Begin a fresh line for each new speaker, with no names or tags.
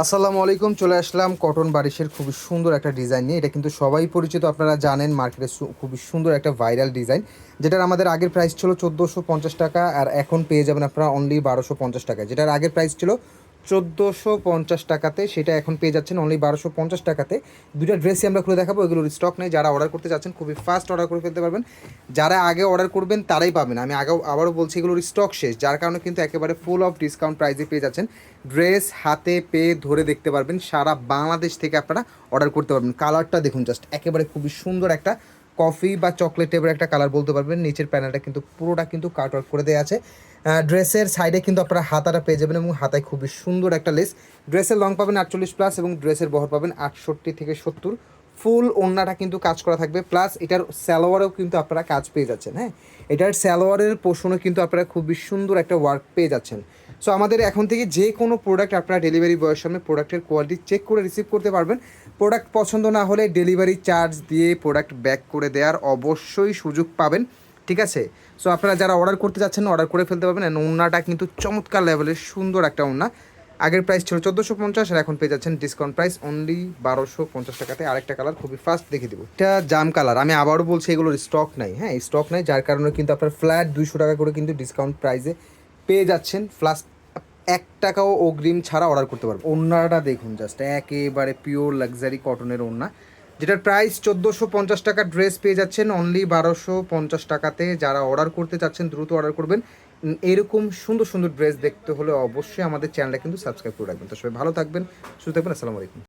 আসসালামু আলাইকুম, চলে আসলাম কটন বারিশের খুবই সুন্দর একটা ডিজাইন নিয়ে। এটা কিন্তু সবাই পরিচিত, আপনারা জানেন মার্কেটে খুবই সুন্দর একটা ভাইরাল ডিজাইন, যেটার আমাদের আগের প্রাইস ছিল 1450 টাকা, আর এখন পেয়ে যাবেন আপনারা অনলি 1250 টাকায়। যেটার আগের প্রাইস ছিল 1450 টাকাতে, সেটা এখন পেয়ে যাচ্ছেন অনলি 1250 টাকাতে। দুইটা ড্রেসই আমরা খুলে দেখাবো, এগুলোর স্টক নেই। যারা অর্ডার করতে চাচ্ছেন খুবই ফাস্ট অর্ডার করে ফেলতে পারবেন, যারা আগে অর্ডার করবেন তারাই পাবেন। আমি আবারও বলছি, এগুলোর স্টক শেষ, যার কারণে কিন্তু একেবারে ফুল অফ ডিসকাউন্ট প্রাইসে পেয়ে যাচ্ছেন। ড্রেস হাতে পেয়ে ধরে দেখতে পারবেন, সারা বাংলাদেশ থেকে আপনারা অর্ডার করতে পারবেন। কালারটা দেখুন জাস্ট, একেবারে খুবই সুন্দর একটা কফি বা চকলেট টাইপের একটা কালার বলতে পারবেন। নিচের প্যানেলটা কিন্তু পুরোটা কিন্তু কাট ওয়ার্ক করে দেওয়া আছে। ড্রেসের সাইডে কিন্তু আপনারা হাতাটা পেয়ে যাবেন, এবং হাতায় খুবই সুন্দর একটা লেস। ড্রেসের লং পাবেন 48+, এবং ড্রেসের বহর পাবেন 68 থেকে 70। ফুল ওড়নাটা কিন্তু কাজ করা থাকবে, প্লাস এটার সালোয়ারেও কিন্তু আপনারা কাজ পেয়ে যাচ্ছেন। হ্যাঁ, এটার সালোয়ারের পোর্শনও কিন্তু আপনারা খুবই সুন্দর একটা ওয়ার্ক পেয়ে যাচ্ছেন। সো আমাদের এখন থেকে যে কোনো প্রোডাক্ট আপনারা ডেলিভারি বয়ের সামনে প্রোডাক্টের কোয়ালিটি চেক করে রিসিভ করতে পারবেন। প্রোডাক্ট পছন্দ না হলে ডেলিভারি চার্জ দিয়ে প্রোডাক্ট ব্যাক করে দেওয়ার অবশ্যই সুযোগ পাবেন, ঠিক আছে? সো আপনারা যারা অর্ডার করতে যাচ্ছেন অর্ডার করে ফেলতে পারবেন। অ্যান্ড ওড়নাটা কিন্তু চমৎকার লেভেলের সুন্দর একটা ওড়না। আগের প্রাইস ছিল 1450, আর এখন পেয়ে যাচ্ছেন ডিসকাউন্ট প্রাইস অনলি 1250 টাকাতে। আরেকটা কালার খুবই ফাস্ট দেখে দিব, এটা জাম কালার। আমি আবারও বলছি, এগুলোর স্টক নাই। হ্যাঁ, স্টক নাই, যার কারণে কিন্তু আপনার ফ্ল্যাট 200 টাকা করে কিন্তু ডিসকাউন্ট প্রাইসে পেয়ে যাচ্ছেন। প্লাস 1 টাকাও অগ্রিম ছাড়া অর্ডার করতে পারবেন। ওড়নাটা দেখুন জাস্ট, একেবারে পিওর লাক্সারি কটনের ওড়না, যেটার প্রাইস 1450 টাকা। ড্রেস পেয়ে যাচ্ছেন অনলি 1250 টাকাতে। যারা অর্ডার করতে চাচ্ছেন দ্রুত অর্ডার করবেন। এরকম সুন্দর সুন্দর ড্রেস দেখতে হলে অবশ্যই আমাদের চ্যানেলটা কিন্তু সাবস্ক্রাইব করে রাখবেন। তো সবাই ভালো থাকবেন, সুস্থ থাকবেন। আসসালামু আলাইকুম।